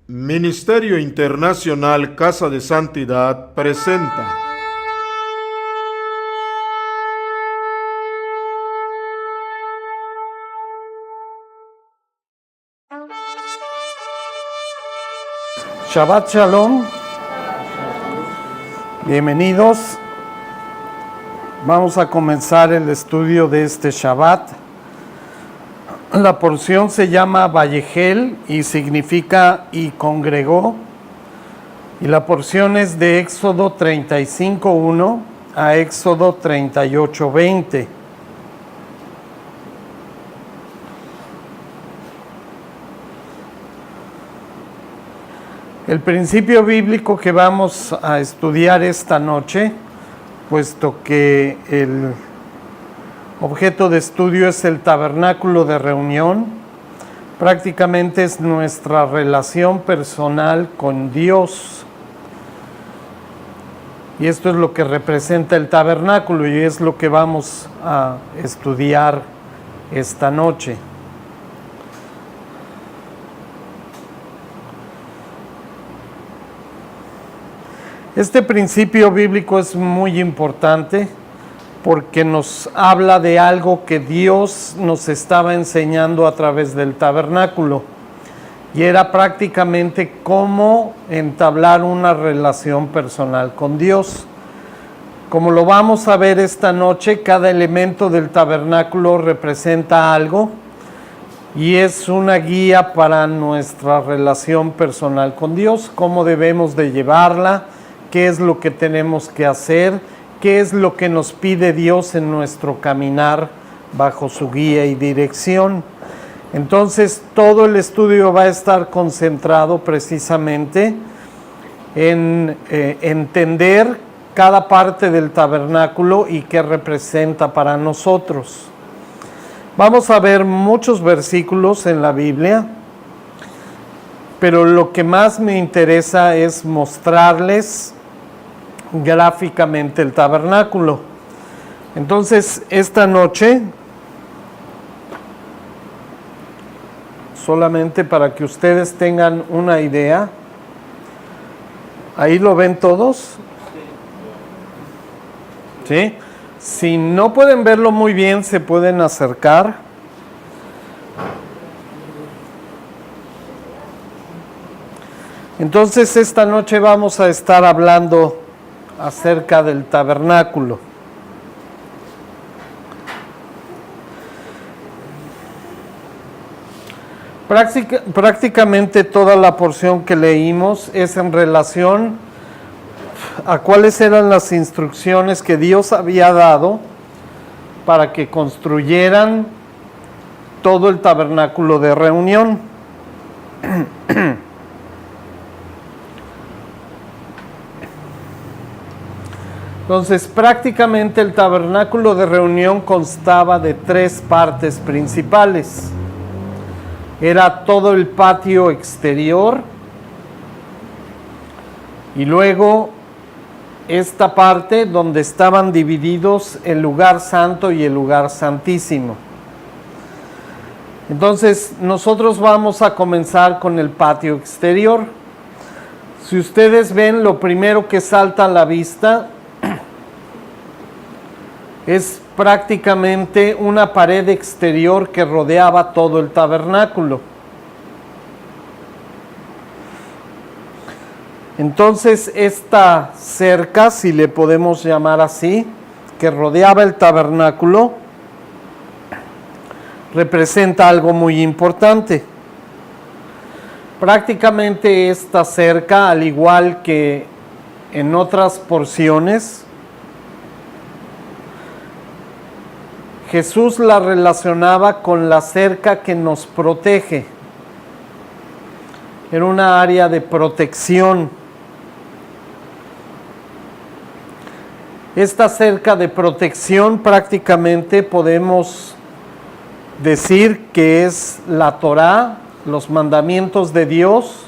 Ministerio Internacional Casa de Santidad presenta Shabbat Shalom, bienvenidos. Vamos a comenzar el estudio de este Shabbat. La porción se llama Vayejel y significa y congregó. Y la porción es de Éxodo 35:1 a Éxodo 38:20. El principio bíblico que vamos a estudiar esta noche, puesto que el objeto de estudio es el tabernáculo de reunión, prácticamente es nuestra relación personal con Dios. Y esto es lo que representa el tabernáculo y es lo que vamos a estudiar esta noche. Este principio bíblico es muy importante porque nos habla de algo que Dios nos estaba enseñando a través del tabernáculo y era prácticamente cómo entablar una relación personal con Dios. Como lo vamos a ver esta noche, cada elemento del tabernáculo representa algo y es una guía para nuestra relación personal con Dios, cómo debemos de llevarla, qué es lo que tenemos que hacer, qué es lo que nos pide Dios en nuestro caminar bajo su guía y dirección. Entonces, todo el estudio va a estar concentrado precisamente en entender cada parte del tabernáculo y qué representa para nosotros. Vamos a ver muchos versículos en la Biblia, pero lo que más me interesa es mostrarles gráficamente el tabernáculo. Entonces, esta noche, solamente para que ustedes tengan una idea, ¿ahí lo ven todos? ¿Sí? Si no pueden verlo muy bien, se pueden acercar. Entonces, esta noche vamos a estar hablando acerca del tabernáculo. Prácticamente toda la porción que leímos es en relación a cuáles eran las instrucciones que Dios había dado para que construyeran todo el tabernáculo de reunión. Entonces, prácticamente el tabernáculo de reunión constaba de tres partes principales. Era todo el patio exterior y luego esta parte donde estaban divididos el lugar santo y el lugar santísimo. Entonces, nosotros vamos a comenzar con el patio exterior. Si ustedes ven, lo primero que salta a la vista es prácticamente una pared exterior que rodeaba todo el tabernáculo. Entonces, esta cerca, si le podemos llamar así, que rodeaba el tabernáculo, representa algo muy importante. Prácticamente esta cerca, al igual que en otras porciones, Jesús la relacionaba con la cerca que nos protege. Era una área de protección. Esta cerca de protección prácticamente podemos decir que es la Torá, los mandamientos de Dios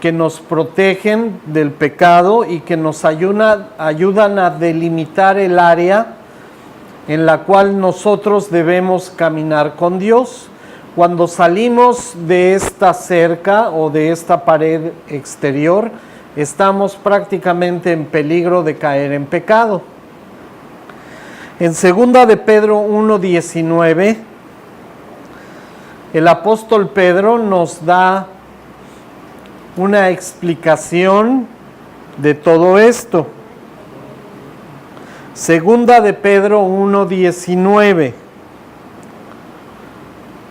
que nos protegen del pecado y que nos ayudan a delimitar el área en la cual nosotros debemos caminar con Dios. Cuando salimos de esta cerca o de esta pared exterior, estamos prácticamente en peligro de caer en pecado. En 2 de Pedro 1:19, el apóstol Pedro nos da una explicación de todo esto. 2 de Pedro 1:19.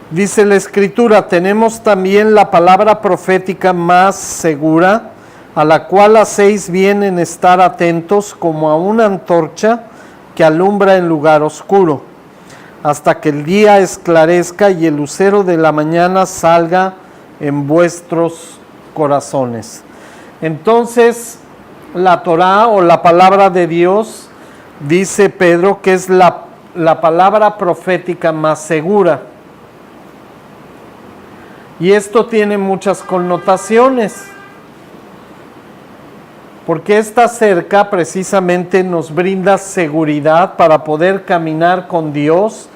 Dice la Escritura: tenemos también la palabra profética más segura, a la cual hacéis bien en estar atentos como a una antorcha que alumbra en lugar oscuro, hasta que el día esclarezca y el lucero de la mañana salga en vuestros corazones. Entonces, la Torá o la palabra de Dios, dice Pedro, que es la palabra profética más segura. Y esto tiene muchas connotaciones, porque esta cerca precisamente nos brinda seguridad para poder caminar con Dios.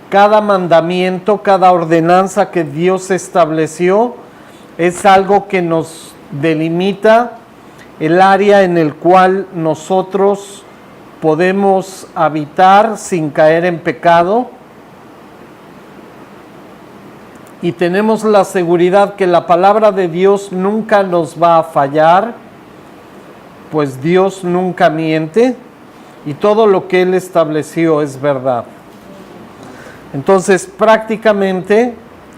Cada mandamiento, cada ordenanza que Dios estableció es algo que nos delimita el área en el cual nosotros podemos habitar sin caer en pecado. Y tenemos la seguridad que la palabra de Dios nunca nos va a fallar, pues Dios nunca miente y todo lo que Él estableció es verdad. Entonces, prácticamente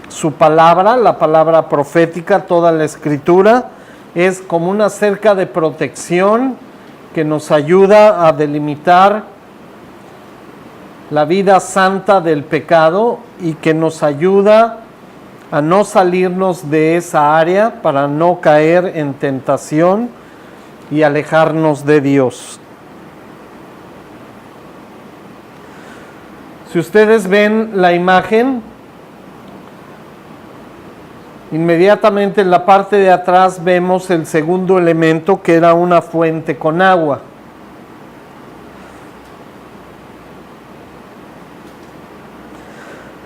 su palabra, la palabra profética, toda la Escritura, es como una cerca de protección que nos ayuda a delimitar la vida santa del pecado y que nos ayuda a no salirnos de esa área para no caer en tentación y alejarnos de Dios. Si ustedes ven la imagen, inmediatamente en la parte de atrás vemos el segundo elemento, que era una fuente con agua.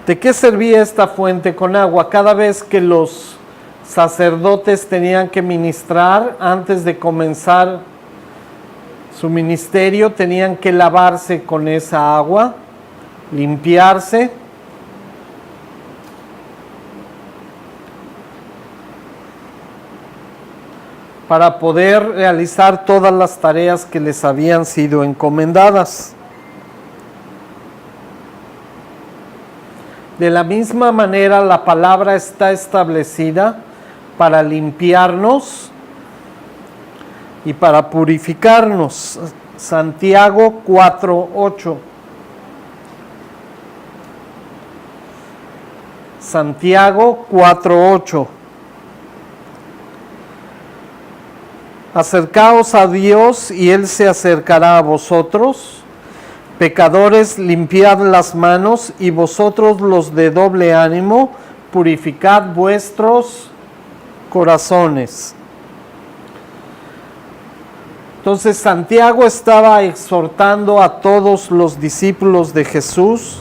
¿De qué servía esta fuente con agua? Cada vez que los sacerdotes tenían que ministrar, antes de comenzar su ministerio, tenían que lavarse con esa agua, limpiarse. Para poder realizar todas las tareas que les habían sido encomendadas. De la misma manera, la palabra está establecida para limpiarnos y para purificarnos. Santiago 4:8. Santiago 4:8. Acercaos a Dios y Él se acercará a vosotros. Pecadores, limpiad las manos, y vosotros los de doble ánimo, purificad vuestros corazones. Entonces Santiago estaba exhortando a todos los discípulos de Jesús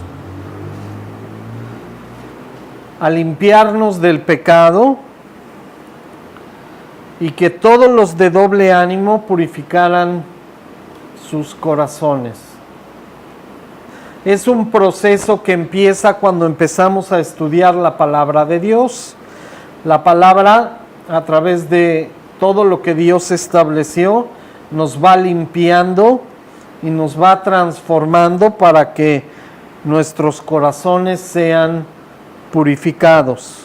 a limpiarnos del pecado y que todos los de doble ánimo purificaran sus corazones. Es un proceso que empieza cuando empezamos a estudiar la palabra de Dios. La palabra, a través de todo lo que Dios estableció, nos va limpiando y nos va transformando para que nuestros corazones sean purificados.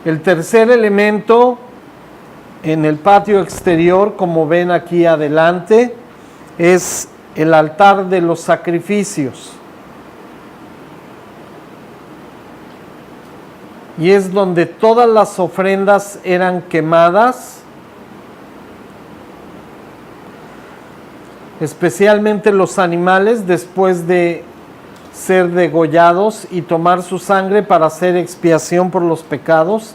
El tercer elemento en el patio exterior, como ven aquí adelante, es el altar de los sacrificios. Y es donde todas las ofrendas eran quemadas, especialmente los animales, después de ser degollados y tomar su sangre para hacer expiación por los pecados,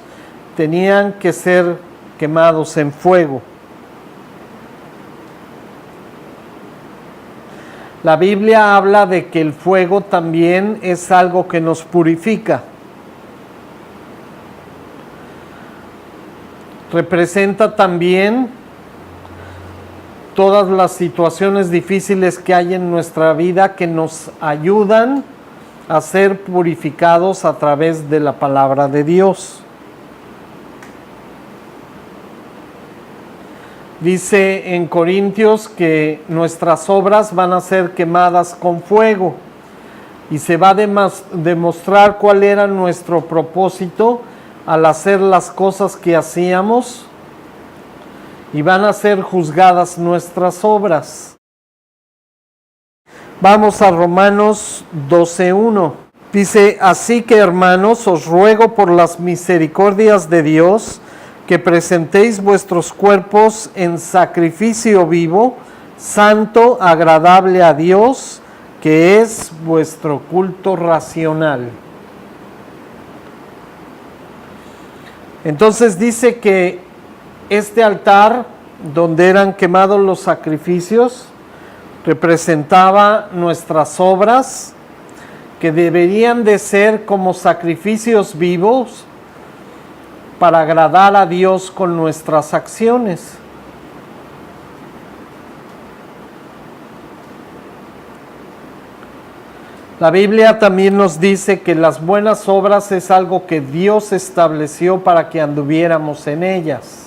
tenían que ser quemados en fuego. La Biblia habla de que el fuego también es algo que nos purifica. Representa también todas las situaciones difíciles que hay en nuestra vida que nos ayudan a ser purificados a través de la palabra de Dios. Dice en Corintios que nuestras obras van a ser quemadas con fuego y se va a demostrar cuál era nuestro propósito al hacer las cosas que hacíamos y van a ser juzgadas nuestras obras. Vamos a Romanos 12:1. Dice, así que hermanos, os ruego por las misericordias de Dios que presentéis vuestros cuerpos en sacrificio vivo, santo, agradable a Dios, que es vuestro culto racional. Entonces dice que este altar donde eran quemados los sacrificios representaba nuestras obras que deberían de ser como sacrificios vivos para agradar a Dios con nuestras acciones. La Biblia también nos dice que las buenas obras es algo que Dios estableció para que anduviéramos en ellas.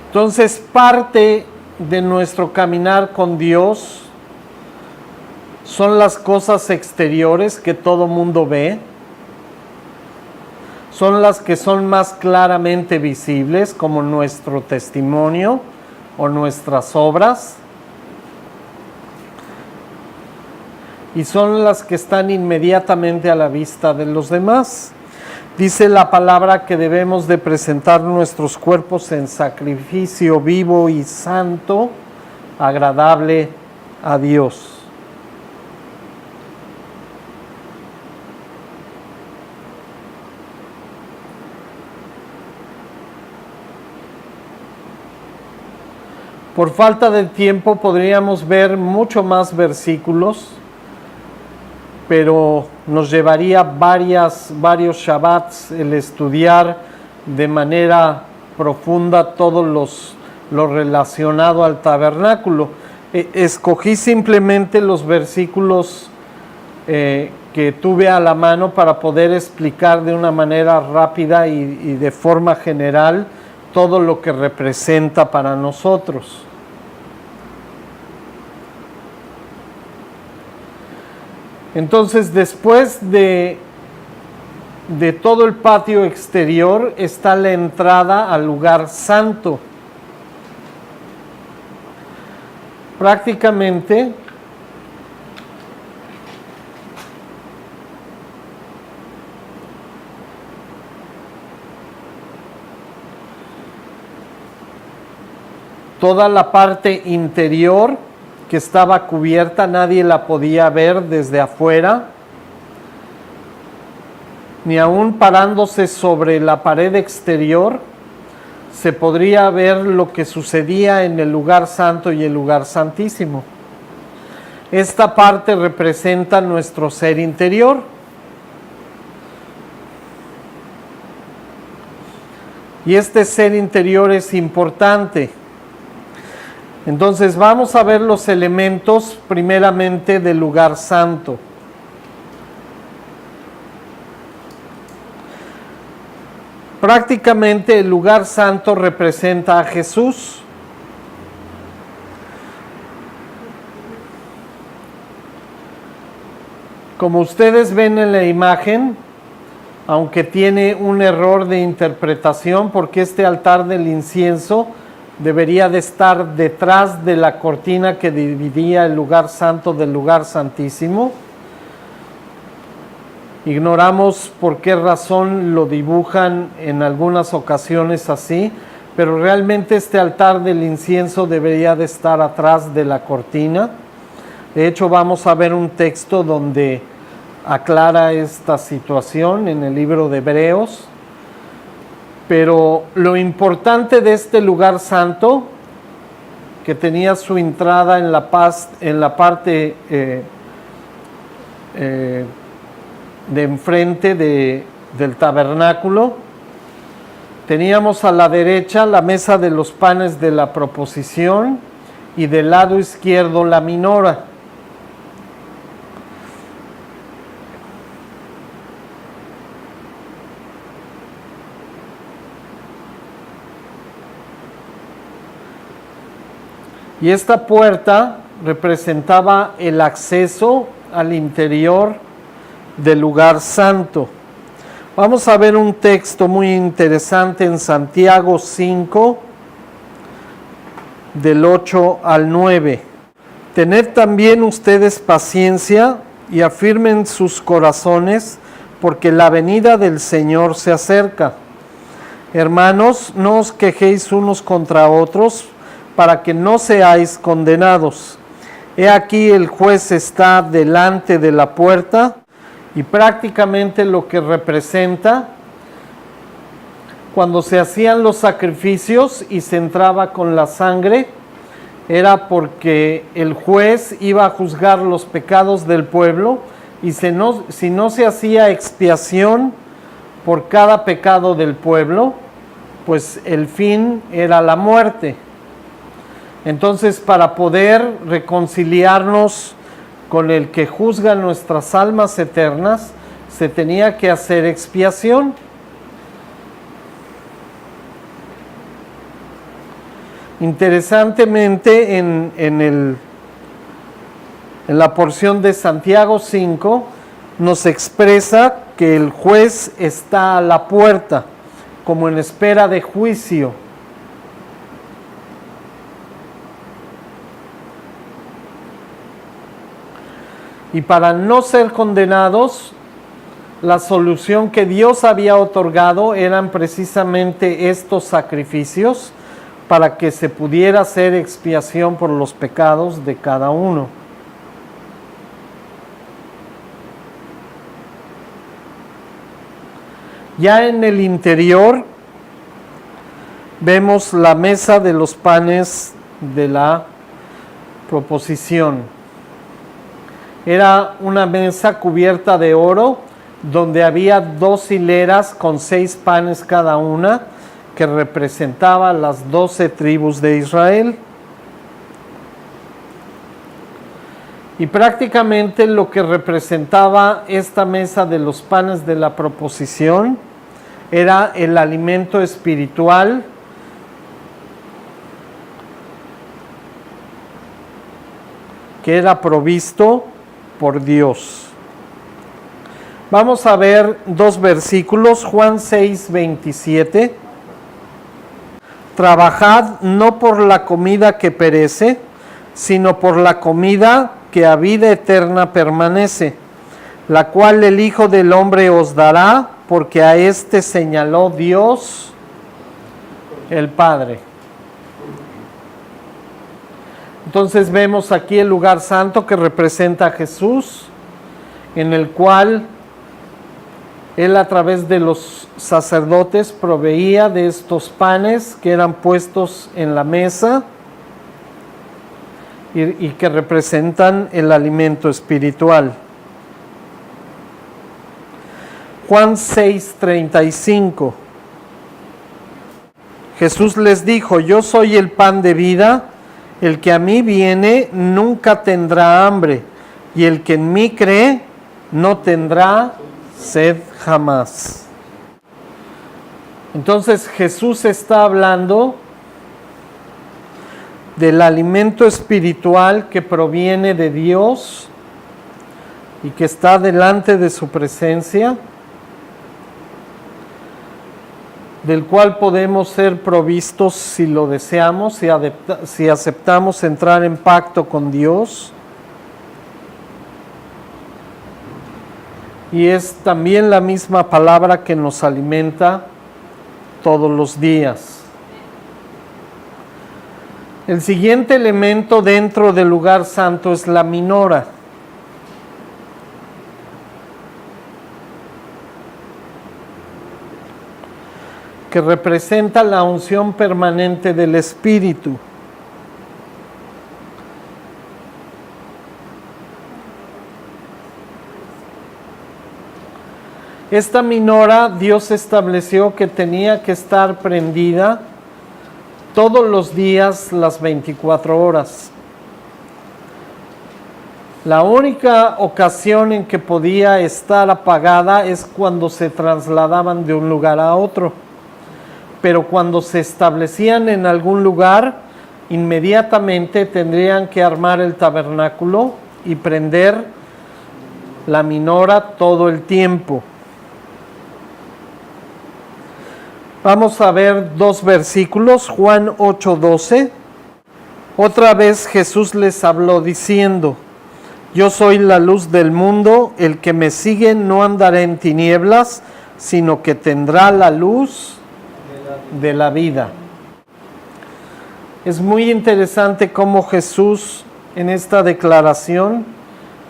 Entonces, parte de nuestro caminar con Dios son las cosas exteriores que todo mundo ve, son las que son más claramente visibles, como nuestro testimonio o nuestras obras, y son las que están inmediatamente a la vista de los demás. Dice la palabra que debemos de presentar nuestros cuerpos en sacrificio vivo y santo, agradable a Dios. Por falta de tiempo podríamos ver mucho más versículos, pero nos llevaría varios Shabbats el estudiar de manera profunda todo lo relacionado al tabernáculo. Escogí simplemente los versículos que tuve a la mano para poder explicar de una manera rápida y de forma general todo lo que representa para nosotros. Entonces, después de todo el patio exterior está la entrada al lugar santo. Prácticamente toda la parte interior que estaba cubierta, nadie la podía ver desde afuera, ni aún parándose sobre la pared exterior, se podría ver lo que sucedía en el lugar santo y el lugar santísimo. Esta parte representa nuestro ser interior. Y este ser interior es importante. Entonces vamos a ver los elementos primeramente del lugar santo. Prácticamente el lugar santo representa a Jesús. Como ustedes ven en la imagen, aunque tiene un error de interpretación, porque este altar del incienso debería de estar detrás de la cortina que dividía el lugar santo del lugar santísimo. Ignoramos por qué razón lo dibujan en algunas ocasiones así, pero realmente este altar del incienso debería de estar atrás de la cortina. De hecho, vamos a ver un texto donde aclara esta situación en el libro de Hebreos. Pero lo importante de este lugar santo, que tenía su entrada en la parte de enfrente del tabernáculo, teníamos a la derecha la mesa de los panes de la proposición y del lado izquierdo la minora. Y esta puerta representaba el acceso al interior del lugar santo. Vamos a ver un texto muy interesante en Santiago 5, del 8 al 9. Tened también ustedes paciencia y afirmen sus corazones, porque la venida del Señor se acerca. Hermanos, no os quejéis unos contra otros, para que no seáis condenados. He aquí el juez está delante de la puerta, y prácticamente lo que representa cuando se hacían los sacrificios y se entraba con la sangre, era porque el juez iba a juzgar los pecados del pueblo, y si no se hacía expiación por cada pecado del pueblo, pues el fin era la muerte. Entonces, para poder reconciliarnos con el que juzga nuestras almas eternas, se tenía que hacer expiación. Interesantemente, en la porción de Santiago 5, nos expresa que el juez está a la puerta, como en espera de juicio. Y para no ser condenados, la solución que Dios había otorgado eran precisamente estos sacrificios, para que se pudiera hacer expiación por los pecados de cada uno. Ya en el interior vemos la mesa de los panes de la proposición. Era una mesa cubierta de oro, donde había 2 hileras con 6 panes cada una, que representaba las 12 tribus de Israel. Y prácticamente lo que representaba esta mesa de los panes de la proposición era el alimento espiritual que era provisto por Dios. Vamos a ver 2 versículos, Juan 6, 27. Trabajad no por la comida que perece, sino por la comida que a vida eterna permanece, la cual el Hijo del Hombre os dará, porque a éste señaló Dios el Padre. Entonces vemos aquí el lugar santo que representa a Jesús, en el cual Él a través de los sacerdotes proveía de estos panes que eran puestos en la mesa y que representan el alimento espiritual. Juan 6:35. Jesús les dijo: yo soy el pan de vida. El que a mí viene nunca tendrá hambre, y el que en mí cree no tendrá sed jamás. Entonces Jesús está hablando del alimento espiritual que proviene de Dios y que está delante de su presencia, del cual podemos ser provistos si lo deseamos, si aceptamos entrar en pacto con Dios. Y es también la misma palabra que nos alimenta todos los días. El siguiente elemento dentro del lugar santo es la minora. que representa la unción permanente del Espíritu. Esta minora Dios estableció que tenía que estar prendida todos los días, las 24 horas. La única ocasión en que podía estar apagada es cuando se trasladaban de un lugar a otro. Pero cuando se establecían en algún lugar, inmediatamente tendrían que armar el tabernáculo y prender la minora todo el tiempo. Vamos a ver dos versículos, Juan 8:12. Otra vez Jesús les habló diciendo: Yo soy la luz del mundo, el que me sigue no andará en tinieblas, sino que tendrá la luz de la vida. Es muy interesante cómo Jesús en esta declaración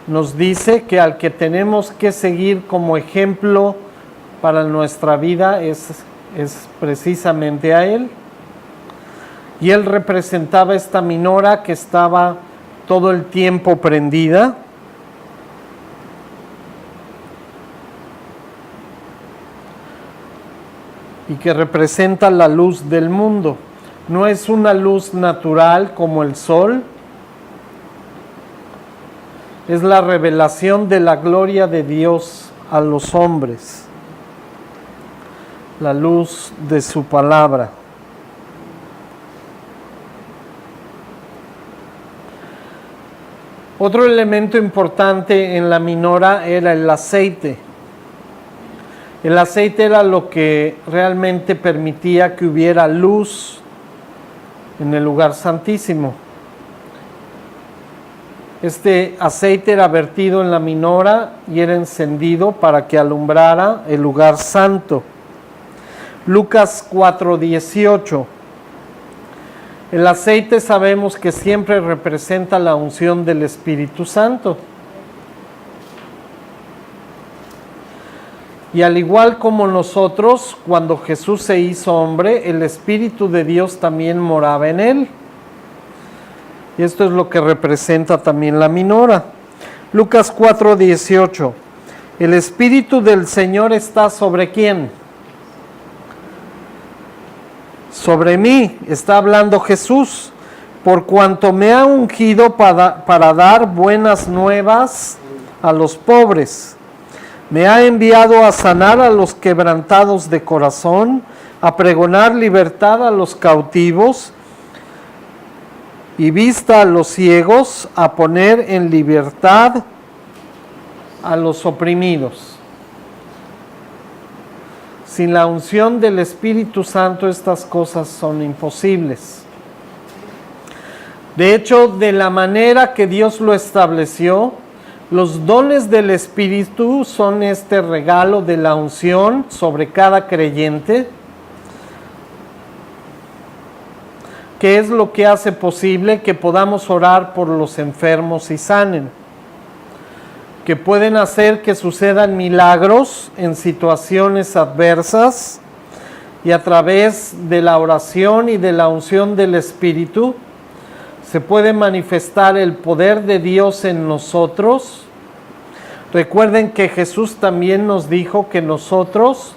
nos dice que al que tenemos que seguir como ejemplo para nuestra vida es precisamente a Él. Y Él representaba esta minora que estaba todo el tiempo prendida. Y que representa la luz del mundo. No es una luz natural como el sol. Es la revelación de la gloria de Dios a los hombres. La luz de su palabra. Otro elemento importante en la minora era el aceite. El aceite era lo que realmente permitía que hubiera luz en el lugar santísimo. Este aceite era vertido en la minora y era encendido para que alumbrara el lugar santo. Lucas 4:18. El aceite sabemos que siempre representa la unción del Espíritu Santo. Y al igual como nosotros, cuando Jesús se hizo hombre, el Espíritu de Dios también moraba en él. Y esto es lo que representa también la minora. Lucas 4:18. El Espíritu del Señor está ¿sobre quién? Sobre mí, está hablando Jesús, por cuanto me ha ungido para dar buenas nuevas a los pobres. Me ha enviado a sanar a los quebrantados de corazón, a pregonar libertad a los cautivos y vista a los ciegos, a poner en libertad a los oprimidos. Sin la unción del Espíritu Santo estas cosas son imposibles. De hecho, de la manera que Dios lo estableció, los dones del Espíritu son este regalo de la unción sobre cada creyente, que es lo que hace posible que podamos orar por los enfermos y sanen, que pueden hacer que sucedan milagros en situaciones adversas, y a través de la oración y de la unción del Espíritu se puede manifestar el poder de Dios en nosotros. Recuerden que Jesús también nos dijo que nosotros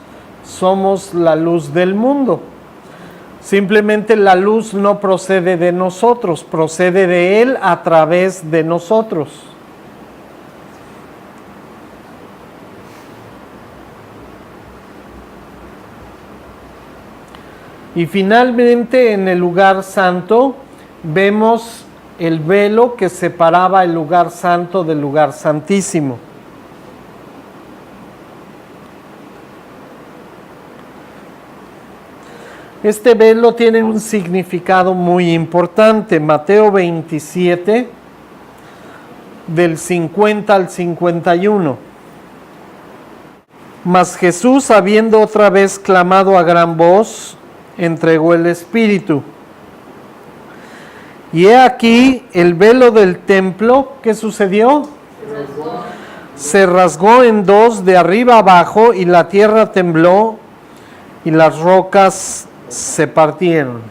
somos la luz del mundo. Simplemente la luz no procede de nosotros, procede de Él a través de nosotros. Y finalmente en el lugar santo vemos el velo que separaba el lugar santo del lugar santísimo. Este velo tiene un significado muy importante. Mateo 27, del 50 al 51. Mas Jesús, habiendo otra vez clamado a gran voz, entregó el Espíritu. Y he aquí el velo del templo, ¿qué sucedió? Se rasgó en dos de arriba abajo, y la tierra tembló, y las rocas se partieron.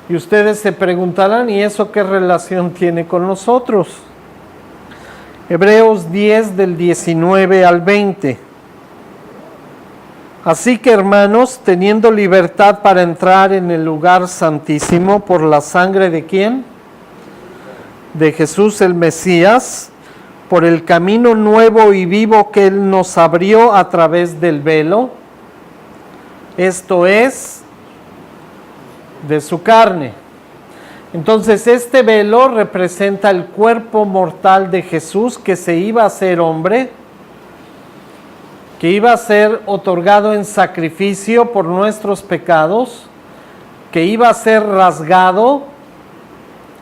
Y ustedes se preguntarán, ¿y eso qué relación tiene con nosotros? Hebreos 10 del 19 al 20. Así que, hermanos, teniendo libertad para entrar en el lugar santísimo por la sangre ¿de quién? De Jesús el Mesías, por el camino nuevo y vivo que Él nos abrió a través del velo, esto es, de su carne. Entonces, este velo representa el cuerpo mortal de Jesús que se iba a hacer hombre, que iba a ser otorgado en sacrificio por nuestros pecados, que iba a ser rasgado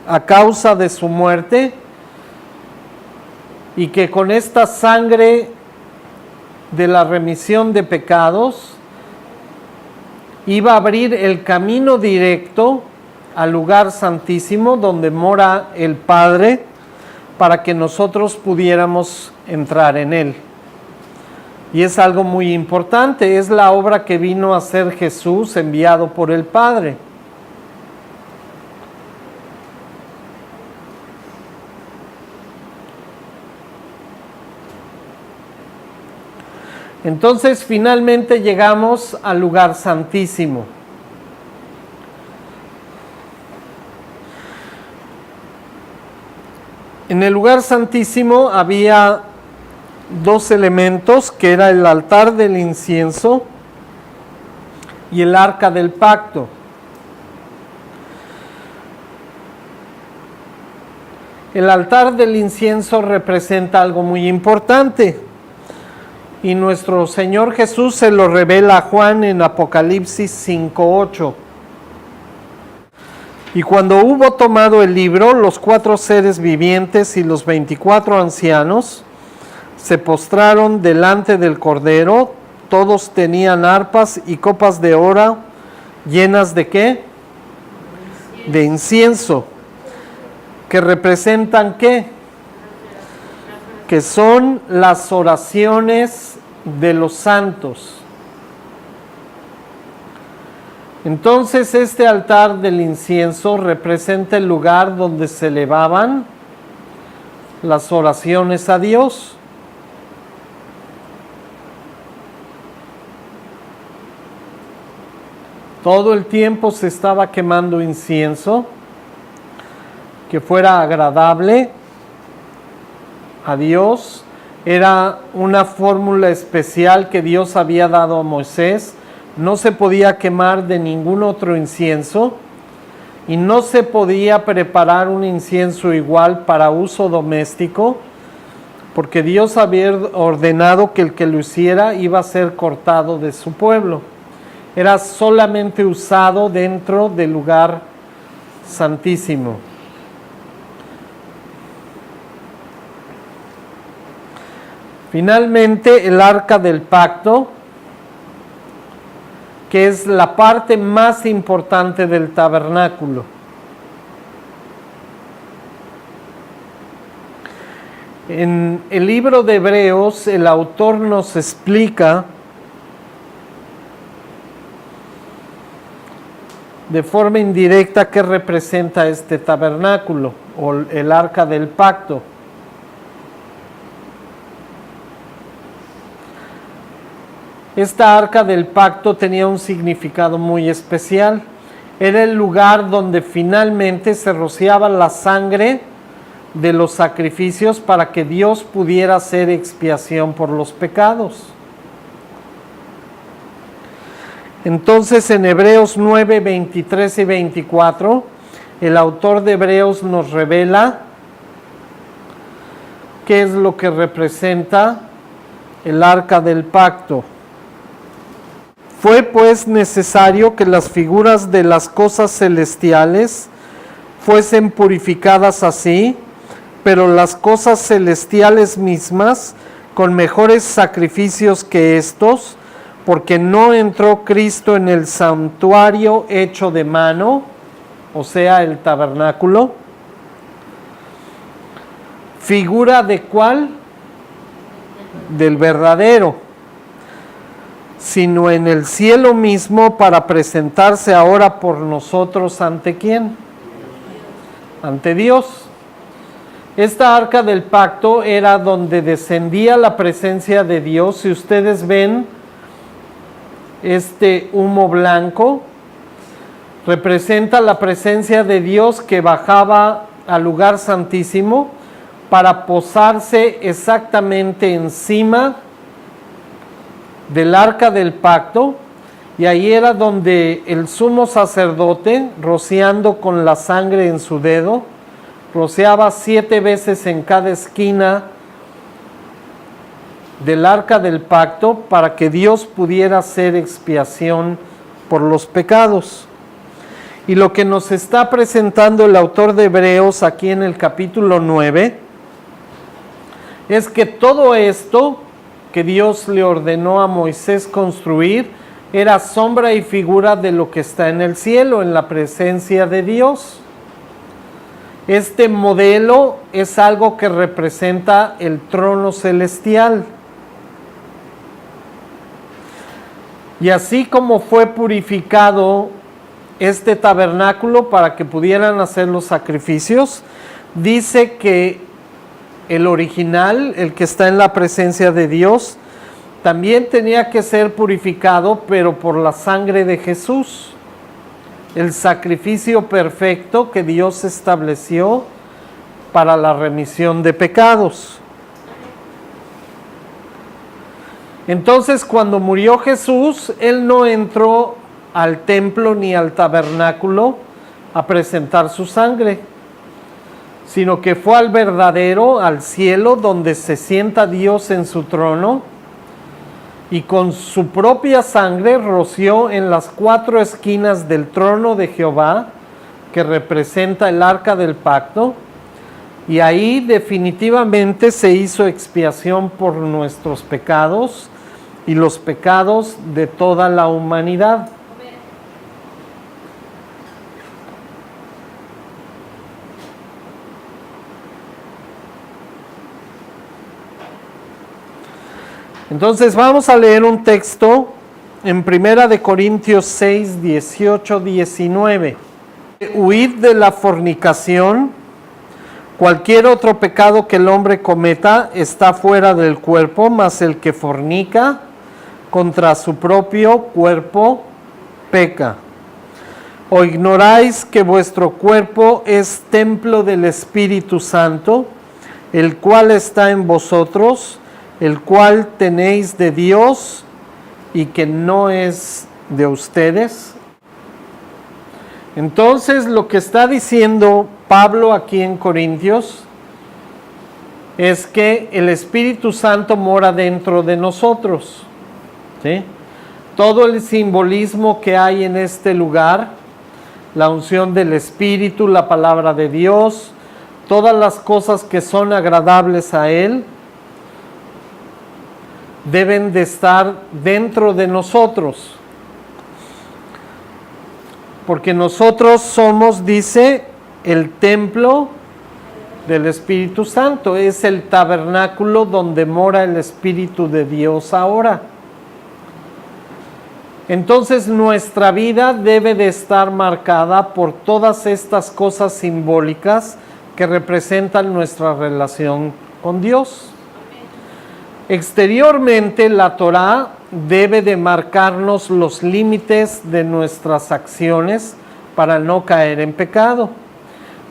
a causa de su muerte, y que con esta sangre de la remisión de pecados iba a abrir el camino directo al lugar santísimo donde mora el Padre, para que nosotros pudiéramos entrar en él. Y es algo muy importante, es la obra que vino a hacer Jesús enviado por el Padre. Entonces, finalmente llegamos al lugar santísimo. En el lugar santísimo había dos elementos, que era el altar del incienso y el arca del pacto. El altar del incienso representa algo muy importante, y nuestro Señor Jesús se lo revela a Juan en Apocalipsis 5:8. Y cuando hubo tomado el libro, los 4 seres vivientes y los 24 ancianos se postraron delante del Cordero. Todos tenían arpas y copas de oro llenas ¿de qué? De incienso. ¿Que representan qué? Que son las oraciones de los santos. Entonces, este altar del incienso representa el lugar donde se elevaban las oraciones a Dios. Todo el tiempo se estaba quemando incienso que fuera agradable a Dios. Era una fórmula especial que Dios había dado a Moisés. No se podía quemar de ningún otro incienso y no se podía preparar un incienso igual para uso doméstico, porque Dios había ordenado que el que lo hiciera iba a ser cortado de su pueblo. Era solamente usado dentro del lugar santísimo. Finalmente, el arca del pacto, que es la parte más importante del tabernáculo. En el libro de Hebreos, el autor nos explica de forma indirecta qué representa este tabernáculo o el arca del pacto. Esta arca del pacto tenía un significado muy especial. Era el lugar donde finalmente se rociaba la sangre de los sacrificios para que Dios pudiera hacer expiación por los pecados. Entonces, en Hebreos 9, 23 y 24, el autor de Hebreos nos revela qué es lo que representa el arca del pacto. Fue pues necesario que las figuras de las cosas celestiales fuesen purificadas así, pero las cosas celestiales mismas con mejores sacrificios que estos, porque no entró Cristo en el santuario hecho de mano, o sea, el tabernáculo. ¿Figura de cuál? Del verdadero. sino en el cielo mismo para presentarse ahora por nosotros ¿ante quién? Ante Dios. Esta arca del pacto era donde descendía la presencia de Dios. Si ustedes ven este humo blanco, representa la presencia de Dios que bajaba al lugar santísimo para posarse exactamente encima del arca del pacto, y ahí era donde el sumo sacerdote, rociando con la sangre en su dedo, rociaba 7 veces en cada esquina del arca del pacto para que Dios pudiera hacer expiación por los pecados. Y lo que nos está presentando el autor de Hebreos aquí en el capítulo 9 es que todo esto que Dios le ordenó a Moisés construir era sombra y figura de lo que está en el cielo, en la presencia de Dios. Este modelo es algo que representa el trono celestial. Y así como fue purificado este tabernáculo para que pudieran hacer los sacrificios, dice que el original, el que está en la presencia de Dios, también tenía que ser purificado, pero por la sangre de Jesús, el sacrificio perfecto que Dios estableció para la remisión de pecados. Entonces, cuando murió Jesús, Él no entró al templo ni al tabernáculo a presentar su sangre, sino que fue al verdadero, al cielo, donde se sienta Dios en su trono, y con su propia sangre roció en las 4 esquinas del trono de Jehová, que representa el arca del pacto, y ahí definitivamente se hizo expiación por nuestros pecados y los pecados de toda la humanidad. Entonces vamos a leer un texto en 1 de Corintios 6, 18, 19. Huid de la fornicación. Cualquier otro pecado que el hombre cometa está fuera del cuerpo, mas el que fornica contra su propio cuerpo peca. ¿O ignoráis que vuestro cuerpo es templo del Espíritu Santo, el cual está en vosotros, el cual tenéis de Dios y que no es de ustedes? Entonces, lo que está diciendo Pablo aquí en Corintios es que el Espíritu Santo mora dentro de nosotros, ¿sí? Todo el simbolismo que hay en este lugar, la unción del Espíritu, la palabra de Dios, todas las cosas que son agradables a Él, deben de estar dentro de nosotros. Porque nosotros somos, dice, el templo del Espíritu Santo. Es el tabernáculo donde mora el Espíritu de Dios ahora. Entonces nuestra vida debe de estar marcada por todas estas cosas simbólicas que representan nuestra relación con Dios. Exteriormente, la Torá debe de marcarnos los límites de nuestras acciones para no caer en pecado.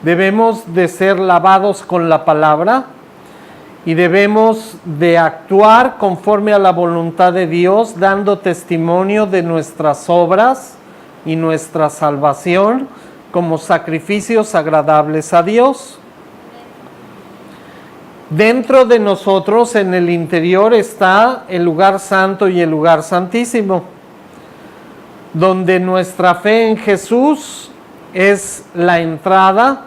Debemos de ser lavados con la palabra y debemos de actuar conforme a la voluntad de Dios, dando testimonio de nuestras obras y nuestra salvación como sacrificios agradables a Dios. Dentro de nosotros, en el interior, está el lugar santo y el lugar santísimo, donde nuestra fe en Jesús es la entrada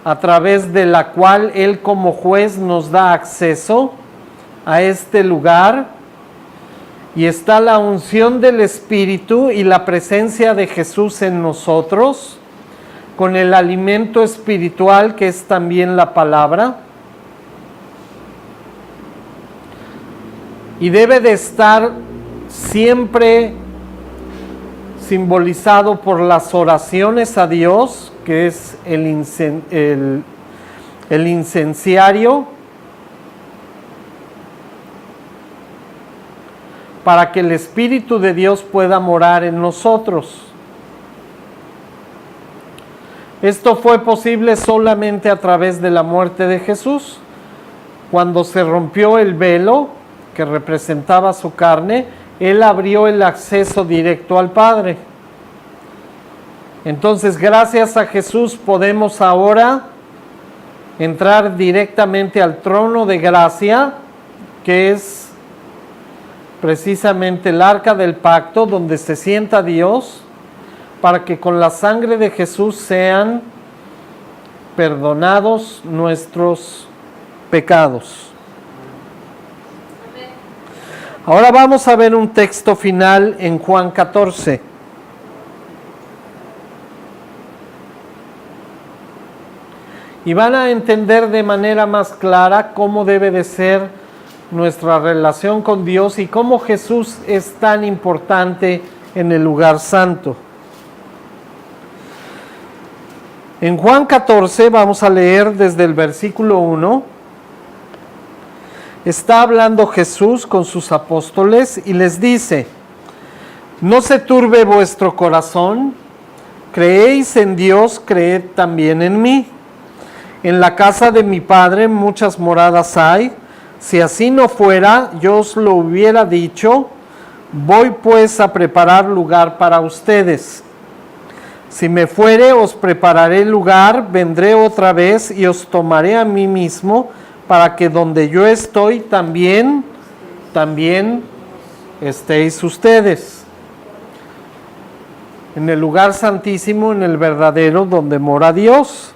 a través de la cual Él como juez nos da acceso a este lugar, y está la unción del Espíritu y la presencia de Jesús en nosotros, con el alimento espiritual que es también la palabra. Y debe de estar siempre simbolizado por las oraciones a Dios, que es el incenciario, para que el Espíritu de Dios pueda morar en nosotros. Esto fue posible solamente a través de la muerte de Jesús. Cuando se rompió el velo que representaba su carne, Él abrió el acceso directo al Padre. Entonces, gracias a Jesús podemos ahora entrar directamente al trono de gracia, que es precisamente el arca del pacto, donde se sienta Dios, para que con la sangre de Jesús sean perdonados nuestros pecados. Ahora vamos a ver un texto final en Juan 14. Y van a entender de manera más clara cómo debe de ser nuestra relación con Dios y cómo Jesús es tan importante en el lugar santo. En Juan 14 vamos a leer desde el versículo 1. Está hablando Jesús con sus apóstoles y les dice: no se turbe vuestro corazón, creéis en Dios, creed también en mí. En la casa de mi Padre muchas moradas hay. Si así no fuera, yo os lo hubiera dicho. Voy pues a preparar lugar para ustedes. Si me fuere, os prepararé lugar, vendré otra vez y os tomaré a mí mismo, para que donde yo estoy también estéis ustedes. En el lugar santísimo, en el verdadero, donde mora Dios.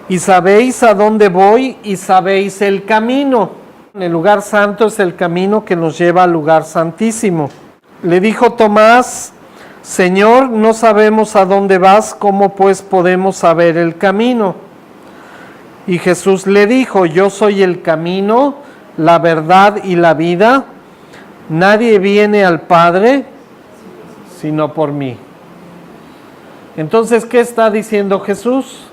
Y sabéis a dónde voy y sabéis el camino. En el lugar santo es el camino que nos lleva al lugar santísimo. Le dijo Tomás: Señor, no sabemos a dónde vas, ¿cómo pues podemos saber el camino? Y Jesús le dijo: yo soy el camino, la verdad y la vida. Nadie viene al Padre sino por mí. Entonces, ¿qué está diciendo Jesús?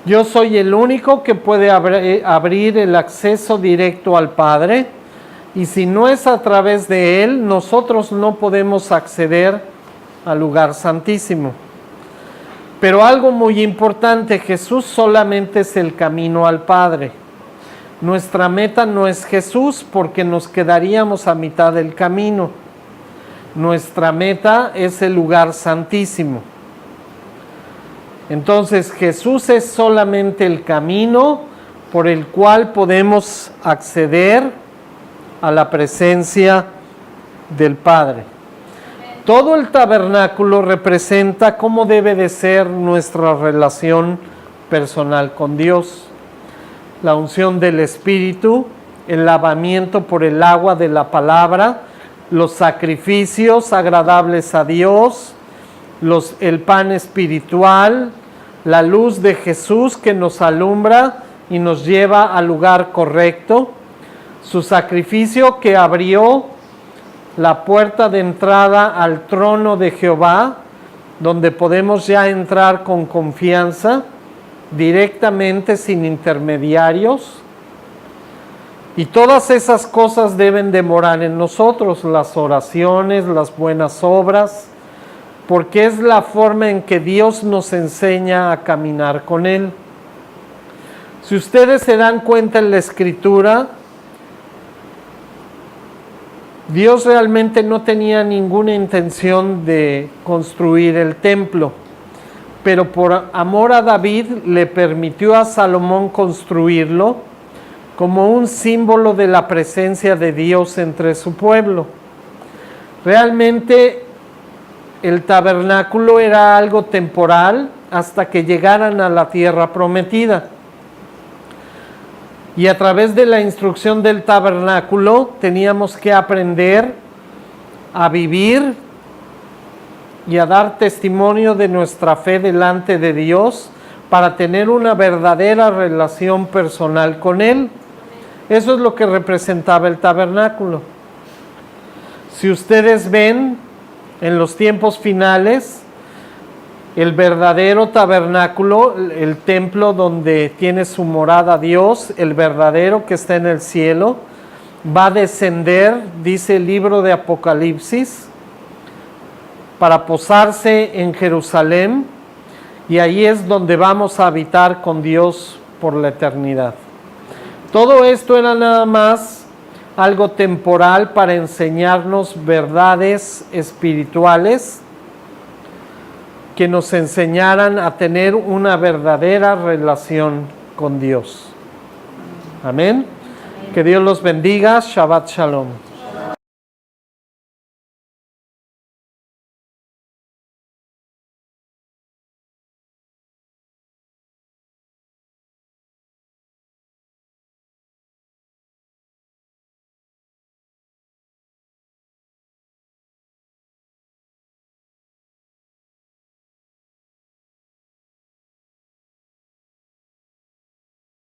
Yo soy el único que puede abrir el acceso directo al Padre, y si no es a través de Él, nosotros no podemos acceder al lugar santísimo. Pero algo muy importante, Jesús solamente es el camino al Padre. Nuestra meta no es Jesús, porque nos quedaríamos a mitad del camino. Nuestra meta es el lugar santísimo. Entonces Jesús es solamente el camino por el cual podemos acceder a la presencia del Padre. Todo el tabernáculo representa cómo debe de ser nuestra relación personal con Dios. La unción del Espíritu, el lavamiento por el agua de la palabra, los sacrificios agradables a Dios, el pan espiritual, la luz de Jesús que nos alumbra y nos lleva al lugar correcto, su sacrificio que abrió la puerta de entrada al trono de Jehová, donde podemos ya entrar con confianza, directamente, sin intermediarios. Y todas esas cosas deben de morar en nosotros, las oraciones, las buenas obras, porque es la forma en que Dios nos enseña a caminar con Él. Si ustedes se dan cuenta en la Escritura, Dios realmente no tenía ninguna intención de construir el templo, pero por amor a David le permitió a Salomón construirlo como un símbolo de la presencia de Dios entre su pueblo. Realmente el tabernáculo era algo temporal hasta que llegaran a la tierra prometida. Y a través de la instrucción del tabernáculo teníamos que aprender a vivir y a dar testimonio de nuestra fe delante de Dios para tener una verdadera relación personal con Él. Eso es lo que representaba el tabernáculo. Si ustedes ven en los tiempos finales, el verdadero tabernáculo, el templo donde tiene su morada Dios, el verdadero que está en el cielo, va a descender, dice el libro de Apocalipsis, para posarse en Jerusalén, y ahí es donde vamos a habitar con Dios por la eternidad. Todo esto era nada más algo temporal para enseñarnos verdades espirituales que nos enseñaran a tener una verdadera relación con Dios. Amén. Que Dios los bendiga. Shabbat Shalom.